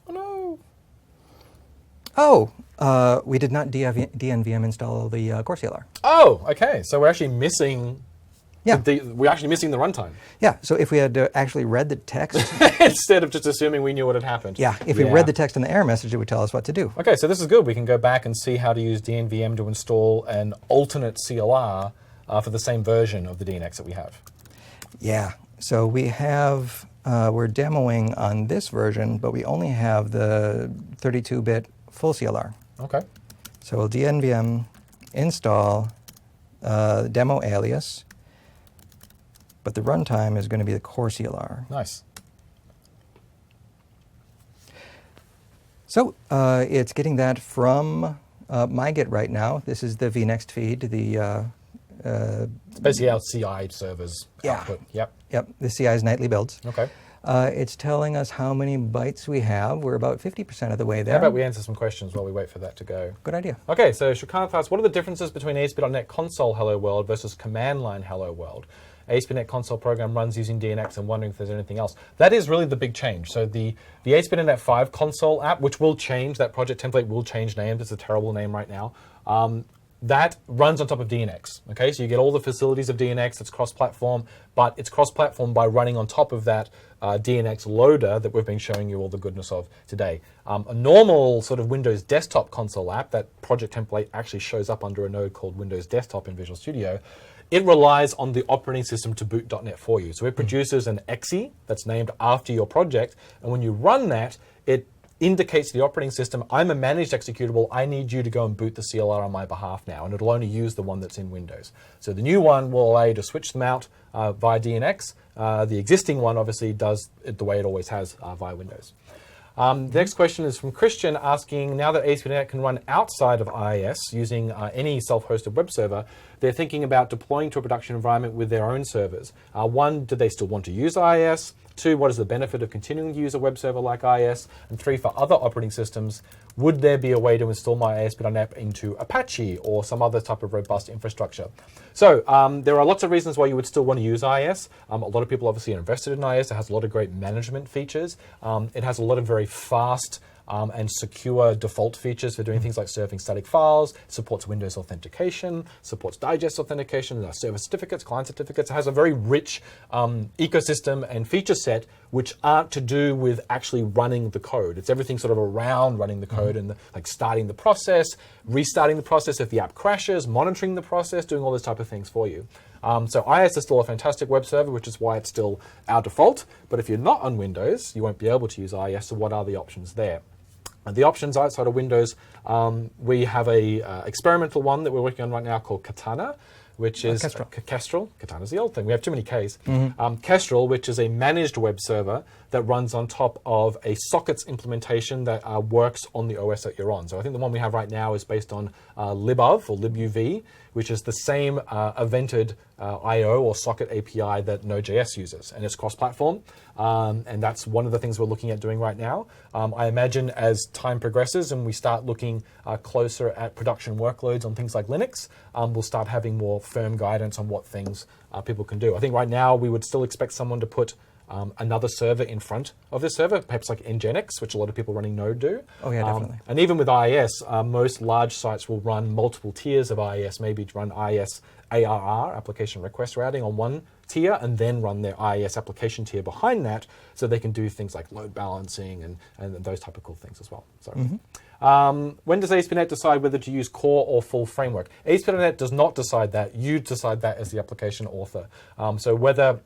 no! Oh, we did not dnvm install the Core CLR. Oh, okay. So we're actually missing... Yeah. We're actually missing the runtime. Yeah, so if we had actually read the text... Instead of just assuming we knew what had happened. Yeah, if we read the text in the error message, it would tell us what to do. Okay, so this is good. We can go back and see how to use dnvm to install an alternate CLR for the same version of the DNX that we have. Yeah, so we have we're demoing on this version, but we only have the 32-bit full CLR. Okay. So we'll dnvm install demo alias, but the runtime is going to be the core CLR. Nice. So it's getting that from MyGit right now. This is the vnext feed, the It's basically our CI servers output. Yep. Yep, the CI's nightly builds. Okay. It's telling us how many bytes we have. We're about 50% of the way there. How about we answer some questions while we wait for that to go? Good idea. Okay, so Shukant asks, what are the differences between ASP.NET Console Hello World versus command line Hello World? ASP.NET Console program runs using DNX and wondering if there's anything else. That is really the big change. So the ASP.NET 5 console app, which will change, that project template will change names. It's a terrible name right now. That runs on top of DNX, okay? So you get all the facilities of DNX, it's cross-platform, but it's cross-platform by running on top of that DNX loader that we've been showing you all the goodness of today. A normal sort of Windows desktop console app, that project template actually shows up under a node called Windows Desktop in Visual Studio. It relies on the operating system to boot .NET for you. So it produces an exe that's named after your project, and when you run that, it indicates to the operating system, I'm a managed executable, I need you to go and boot the CLR on my behalf now, and it'll only use the one that's in Windows. So the new one will allow you to switch them out via DNX. The existing one obviously does it the way it always has via Windows. The next question is from Christian asking, now that ASP.NET can run outside of IIS using any self-hosted web server, they're thinking about deploying to a production environment with their own servers. One, do they still want to use IIS? Two, what is the benefit of continuing to use a web server like IIS? And three, for other operating systems, would there be a way to install my ASP.NET into Apache or some other type of robust infrastructure? So there are lots of reasons why you would still want to use IIS. A lot of people obviously are invested in IIS. It has a lot of great management features. It has a lot of very fast and secure default features for doing things like serving static files, supports Windows authentication, supports digest authentication, server certificates, client certificates. It has a very rich ecosystem and feature set which aren't to do with actually running the code. It's everything sort of around running the code and like starting the process, restarting the process if the app crashes, monitoring the process, doing all those type of things for you. So IIS is still a fantastic web server, which is why it's still our default. But if you're not on Windows, you won't be able to use IIS. So what are the options there? The options outside of Windows, we have a experimental one that we're working on right now called Katana, which is Kestrel. Katana's the old thing. We have too many Ks. Kestrel, which is a managed web server that runs on top of a sockets implementation that works on the OS that you're on. So I think the one we have right now is based on libuv or libuv, which is the same evented I/O or socket API that Node.js uses, and it's cross-platform. And that's one of the things we're looking at doing right now. I imagine as time progresses and we start looking closer at production workloads on things like Linux, we'll start having more firm guidance on what things people can do. I think right now we would still expect someone to put another server in front of this server, perhaps like Nginx, which a lot of people running Node do. Oh yeah, definitely. And even with IIS, most large sites will run multiple tiers of IIS, maybe to run IIS ARR, application request routing, on one tier, and then run their IIS application tier behind that, so they can do things like load balancing and those type of cool things as well. So, when does ASP.NET decide whether to use core or full framework? ASP.NET does not decide that. You decide that as the application author. So whether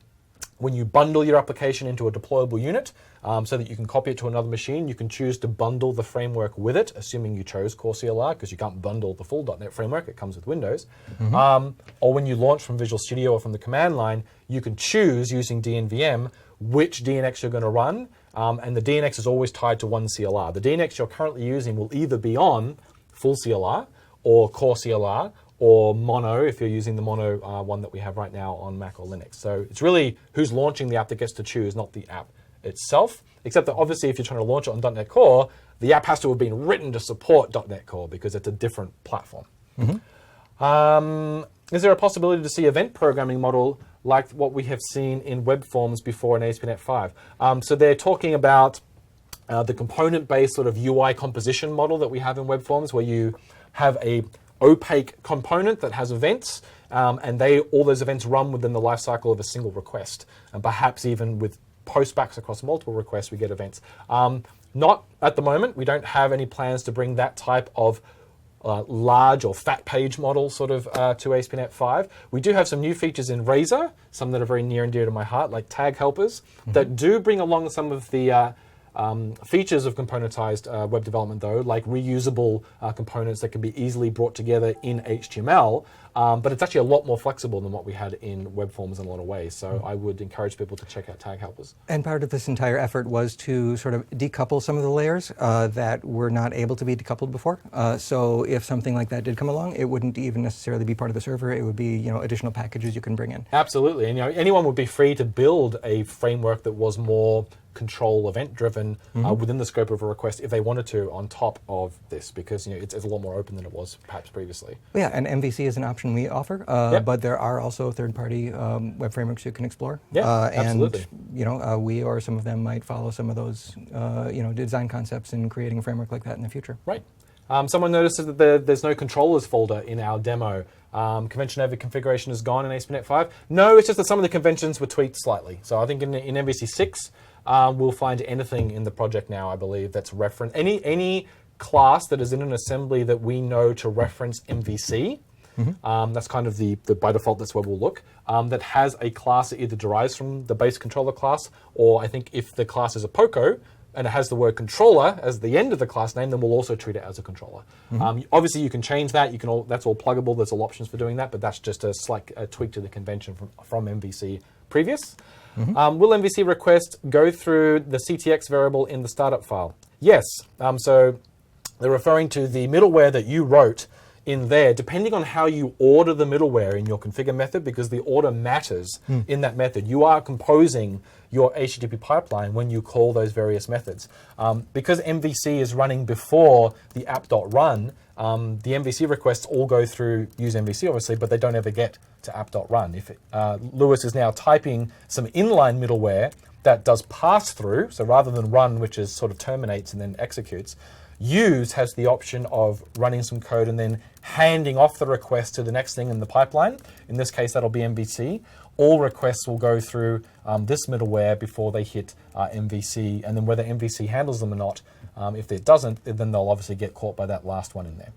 when you bundle your application into a deployable unit so that you can copy it to another machine, you can choose to bundle the framework with it, assuming you chose Core CLR, because you can't bundle the full .NET framework, it comes with Windows. Or when you launch from Visual Studio or from the command line, you can choose using DNVM which DNX you're going to run, and the DNX is always tied to one CLR. The DNX you're currently using will either be on full CLR or Core CLR, or mono if you're using the mono one that we have right now on Mac or Linux. So it's really who's launching the app that gets to choose, not the app itself, except that obviously if you're trying to launch it on .NET Core, the app has to have been written to support .NET Core because it's a different platform. Is there a possibility to see event programming model like what we have seen in web forms before in ASP.NET 5? So they're talking about the component-based sort of UI composition model that we have in web forms, where you have a opaque component that has events, and all those events run within the lifecycle of a single request. And perhaps even with postbacks across multiple requests, we get events. Not at the moment. We don't have any plans to bring that type of large or fat page model sort of to ASP.NET 5. We do have some new features in Razor, some that are very near and dear to my heart, like tag helpers, that do bring along some of the features of componentized web development, though, like reusable components that can be easily brought together in HTML. But it's actually a lot more flexible than what we had in web forms in a lot of ways. So I would encourage people to check out tag helpers. And part of this entire effort was to sort of decouple some of the layers that were not able to be decoupled before. So if something like that did come along, it wouldn't even necessarily be part of the server. It would be, additional packages you can bring in. Absolutely. And anyone would be free to build a framework that was more control event driven within the scope of a request if they wanted to on top of this, because it's a lot more open than it was perhaps previously. Yeah, and MVC is an option we offer, but there are also third-party web frameworks you can explore. Yeah, absolutely. And we or some of them might follow some of those design concepts in creating a framework like that in the future. Right. Someone notices that there's no controllers folder in our demo. Convention over configuration is gone in ASP.NET 5. No, it's just that some of the conventions were tweaked slightly. So I think in MVC 6, we'll find anything in the project now, I believe, that's referenced. Any class that is in an assembly that we know to reference MVC, that's kind of the by default, that's where we'll look, that has a class that either derives from the base controller class, or I think if the class is a POCO, and it has the word controller as the end of the class name, then we'll also treat it as a controller. Obviously, you can change that. That's all pluggable. There's all options for doing that, but that's just a slight tweak to the convention from MVC previous. Will MVC request go through the CTX variable in the startup file? Yes. So they're referring to the middleware that you wrote in there, depending on how you order the middleware in your configure method, because the order matters in that method. You are composing your HTTP pipeline when you call those various methods. Because MVC is running before the app.run, the MVC requests all go through use MVC, obviously, but they don't ever get to app.run. If Lewis is now typing some inline middleware that does pass through, so rather than run, which is sort of terminates and then executes, use has the option of running some code and then handing off the request to the next thing in the pipeline. In this case, that'll be MVC. All requests will go through this middleware before they hit MVC, and then whether MVC handles them or not, if it doesn't, then they'll obviously get caught by that last one in there.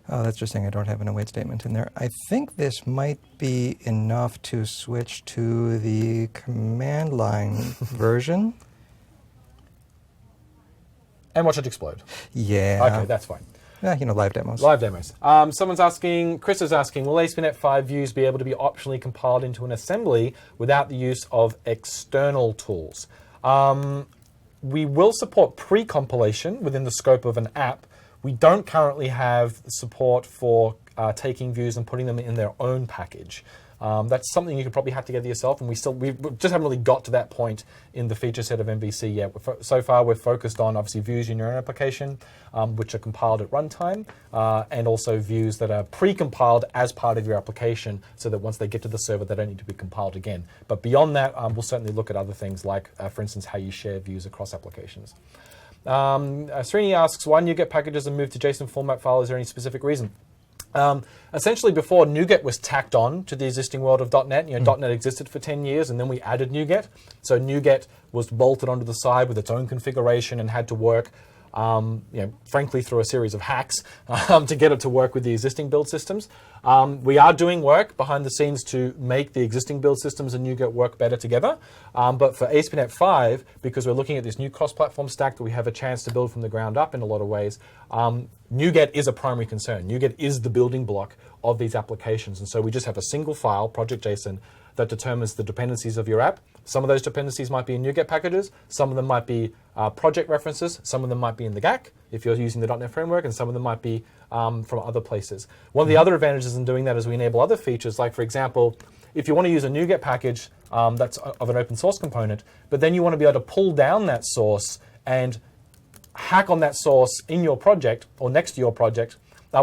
Oh, that's just saying I don't have an await statement in there. I think this might be enough to switch to the command line version. And watch it explode. Yeah. Okay, that's fine. Yeah, live demos. Live demos. Someone's asking, Chris is asking, will ASP.NET 5 views be able to be optionally compiled into an assembly without the use of external tools? We will support pre-compilation within the scope of an app. We don't currently have support for taking views and putting them in their own package. That's something you could probably hack together yourself, and we just haven't really got to that point in the feature set of MVC yet. So far, we're focused on obviously views in your own application, which are compiled at runtime, and also views that are pre-compiled as part of your application, so that once they get to the server, they don't need to be compiled again. But beyond that, we'll certainly look at other things like, for instance, how you share views across applications. Srini asks, why NuGet packages are moved to JSON format file? Is there any specific reason? Essentially, before, NuGet was tacked on to the existing world of .NET. .NET existed for 10 years, and then we added NuGet. So NuGet was bolted onto the side with its own configuration and had to work, frankly, through a series of hacks to get it to work with the existing build systems. We are doing work behind the scenes to make the existing build systems and NuGet work better together. But for ASP.NET 5, because we're looking at this new cross-platform stack that we have a chance to build from the ground up in a lot of ways, NuGet is a primary concern. NuGet is the building block of these applications. And so we just have a single file, project.json, that determines the dependencies of your app. Some of those dependencies might be in NuGet packages, some of them might be project references, some of them might be in the GAC if you're using the .NET framework, and some of them might be from other places. One of the other advantages in doing that is we enable other features, like for example, if you want to use a NuGet package that's of an open source component, but then you want to be able to pull down that source and hack on that source in your project or next to your project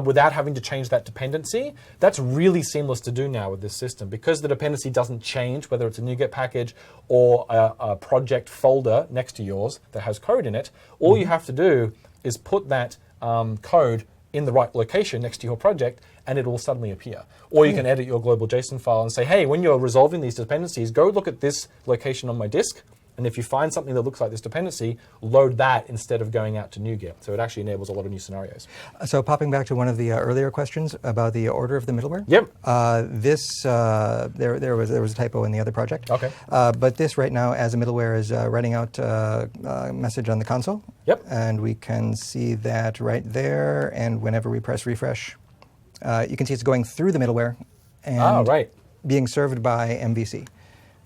without having to change that dependency, that's really seamless to do now with this system. Because the dependency doesn't change, whether it's a NuGet package or a project folder next to yours that has code in it, all you have to do is put that code in the right location next to your project, and it will suddenly appear. Or you can edit your global JSON file and say, hey, when you're resolving these dependencies, go look at this location on my disk, And if you find something that looks like this dependency, load that instead of going out to NuGet. So it actually enables a lot of new scenarios. So popping back to one of the earlier questions about the order of the middleware. Yep. There was a typo in the other project. Okay. But this right now, as a middleware, is writing out a message on the console. Yep. And we can see that right there. And whenever we press refresh, you can see it's going through the middleware and being served by MVC.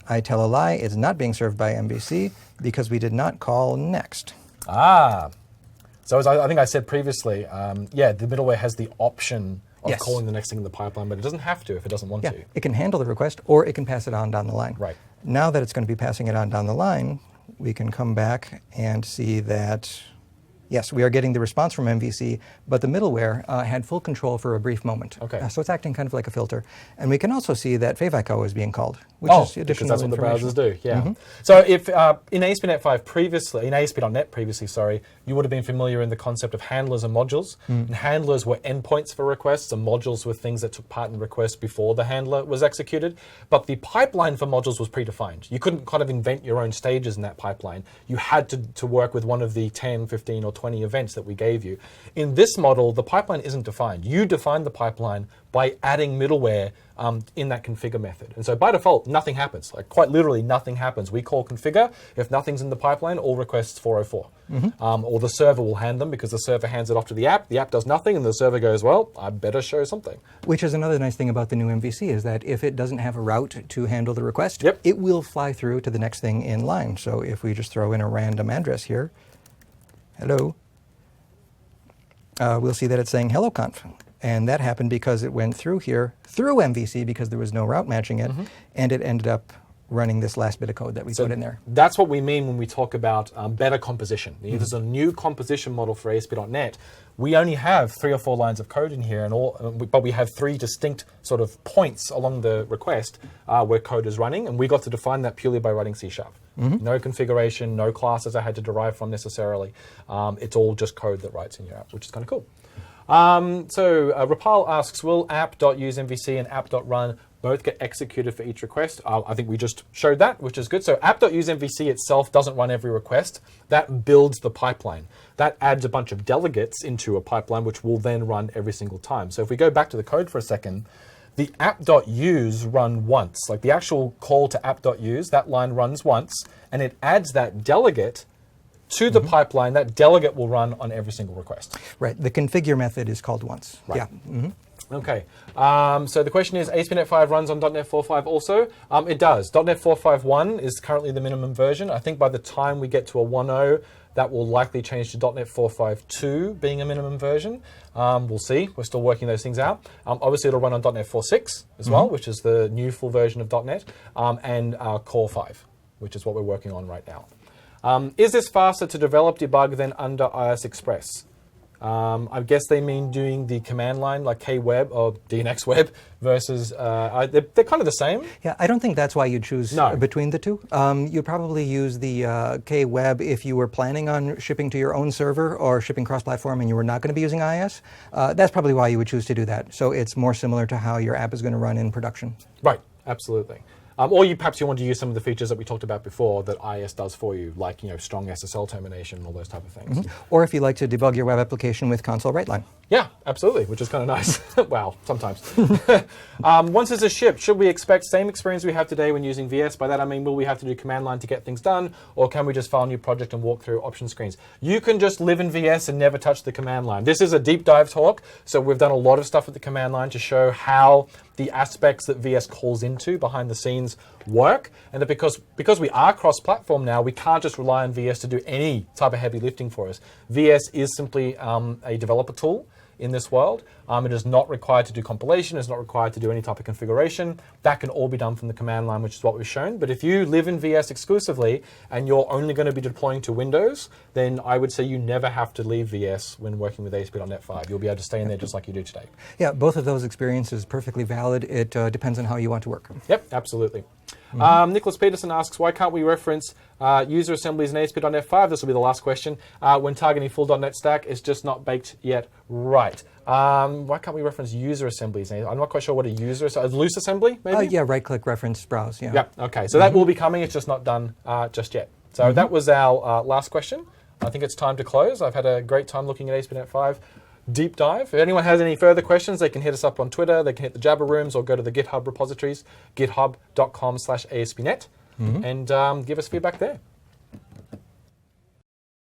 I tell a lie, it's not being served by MVC because we did not call next. So as I think I said previously, the middleware has the option of calling the next thing in the pipeline, but it doesn't have to if it doesn't want to. It can handle the request or it can pass it on down the line. Right. Now that it's going to be passing it on down the line, we can come back and see that, yes, we are getting the response from MVC, but the middleware had full control for a brief moment. Okay. So it's acting kind of like a filter. And we can also see that favicO is being called, which is additional because that's what the information. browsers do, yeah. So if in ASP.NET 5 previously, in ASP.NET previously, you would have been familiar in the concept of handlers and modules. And handlers were endpoints for requests, and modules were things that took part in requests before the handler was executed. But the pipeline for modules was predefined. You couldn't kind of invent your own stages in that pipeline. You had to work with one of the 10, 15, or 20 events that we gave you. In this model, the pipeline isn't defined. You define the pipeline by adding middleware in that configure method. And so by default, nothing happens. Like quite literally, nothing happens. We call configure. If nothing's in the pipeline, all requests 404. Or the server will hand them because the server hands it off to the app does nothing, and the server goes, well, I better show something. Which is another nice thing about the new MVC is that if it doesn't have a route to handle the request, it will fly through to the next thing in line. So if we just throw in a random address here, hello, we'll see that it's saying hello conf. And that happened because it went through here, through MVC, because there was no route matching it, and it ended up running this last bit of code that we put in there. That's what we mean when we talk about better composition. There's a new composition model for ASP.NET. We only have 3 or 4 lines of code in here, and but we have 3 distinct sort of points along the request where code is running, and we got to define that purely by writing C#. No configuration, no classes I had to derive from necessarily. It's all just code that writes in your app, which is kind of cool. Rapal asks, will app.useMVC and app.run both get executed for each request? I think we just showed that, which is good. So app.useMVC itself doesn't run every request. That builds the pipeline. That adds a bunch of delegates into a pipeline, which will then run every single time. So if we go back to the code for a second, the app.use run once. Like the actual call to app.use, that line runs once, and it adds that delegate to the pipeline. That delegate will run on every single request. Right. The configure method is called once. Right. Yeah. Okay. So the question is, ASP.NET 5 runs on .NET 4.5 also? It does. .NET 4.5.1 is currently the minimum version. I think by the time we get to a 1.0, that will likely change to .NET 4.5.2 being a minimum version. We'll see. We're still working those things out. Obviously, it'll run on .NET 4.6 as well, which is the new full version of .NET, and Core 5, which is what we're working on right now. Is this faster to develop debug than under IS Express? I guess they mean doing the command line like kweb or DNX web versus, they're kind of the same. Yeah, I don't think that's why you choose between the two. You'd probably use the kweb if you were planning on shipping to your own server or shipping cross-platform and you were not going to be using IS. That's probably why you would choose to do that. So it's more similar to how your app is going to run in production. Right, absolutely. Or perhaps you want to use some of the features that we talked about before that IS does for you, like strong SSL termination and all those type of things. Or if you like to debug your web application with console write line. Yeah, absolutely, which is kind of nice. Wow, sometimes. Once this is shipped, should we expect same experience we have today when using VS? By that I mean, will we have to do command line to get things done, or can we just file a new project and walk through option screens? You can just live in VS and never touch the command line. This is a deep dive talk, so we've done a lot of stuff with the command line to show how the aspects that VS calls into behind the scenes work, and that because we are cross-platform now, we can't just rely on VS to do any type of heavy lifting for us. VS is simply a developer tool in this world. It is not required to do compilation, it's not required to do any type of configuration. That can all be done from the command line, which is what we've shown. But if you live in VS exclusively and you're only going to be deploying to Windows, then I would say you never have to leave VS when working with ASP.NET 5. You'll be able to stay in there just like you do today. Yeah, both of those experiences perfectly valid. It depends on how you want to work. Yep, absolutely. Nicholas Peterson asks, why can't we reference user assemblies in ASP.NET 5? This will be the last question. When targeting full .NET stack, it's just not baked yet right. Why can't we reference user assemblies? I'm not quite sure what a user is. A loose assembly, maybe? Yeah, right-click reference browse. Yeah. Yep. Okay. So that will be coming. It's just not done just yet. So that was our last question. I think it's time to close. I've had a great time looking at ASP.NET 5 deep dive. If anyone has any further questions, they can hit us up on Twitter, they can hit the Jabber Rooms, or go to the GitHub repositories, github.com/ASP.NET, and give us feedback there.